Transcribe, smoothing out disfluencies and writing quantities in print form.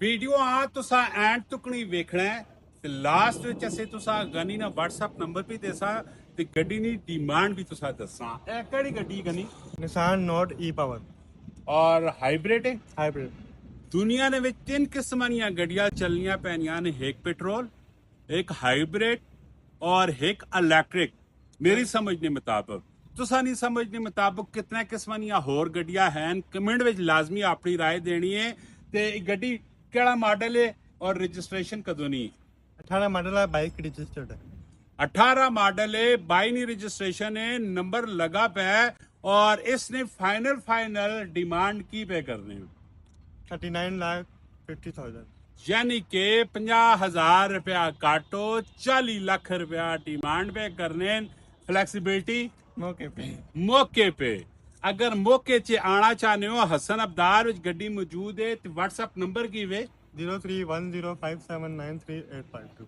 Video आ तुसा and तुकनी वेखना है ते लास्ट विच असे तुसा गनी ना WhatsApp नंबर भी देसा ते गड्डी दी डिमांड भी तुसा दसा ए केड़ी गड्डी गनी Nissan Note Epower और हाइब्रिड है hybrid दुनिया ਦੇ ਵਿੱਚ ਤਿੰਨ ਕਿਸਮਾਂ ਦੀਆਂ ਗੱਡੀਆਂ ਚੱਲਣੀਆਂ ਪੈਣੀਆਂ ਨੇ ਇੱਕ ਪੈਟਰੋਲ ਇੱਕ ਹਾਈਬ੍ਰਿਡ ਔਰ ਇੱਕ ਇਲੈਕਟ੍ਰਿਕ ਮੇਰੀ ਸਮਝ ਦੇ ਮੁਤਾਬਕ ਤੁਸਾਂ ਦੀ ਸਮਝ ਦੇ ਮੁਤਾਬਕ ਕਿਤਨੇ ਕਿਸਮਾਂ ਦੀਆਂ ਹੋਰ ਗੱਡੀਆਂ ਹਨ ਕਮੈਂਟ ਵਿੱਚ ਲਾਜ਼ਮੀ ਆਪਣੀ رائے ਦੇਣੀ ਹੈ ਤੇ ਇਹ ਗੱਡੀ ਕਿਹੜਾ ਮਾਡਲ ਹੈ और रजिस्ट्रेशन कदों नहीं 18 मॉडल है, बाइक रजिस्टर्ड है। 18 मॉडल है, 22 रजिस्ट्रेशन है, नंबर लगा पे है और इसने फाइनल डिमांड की पे करने 39,50,000 यानी के 50,000 रुपया काटो 40 लाख रुपया डिमांड पे करने फ्लैक्सिबिलिटी मौके पे अगर मौके च आना चाहते हो हसन अबदार विच गड्डी मौजूद है तो व्हाट्सएप नंबर की वे 031057938552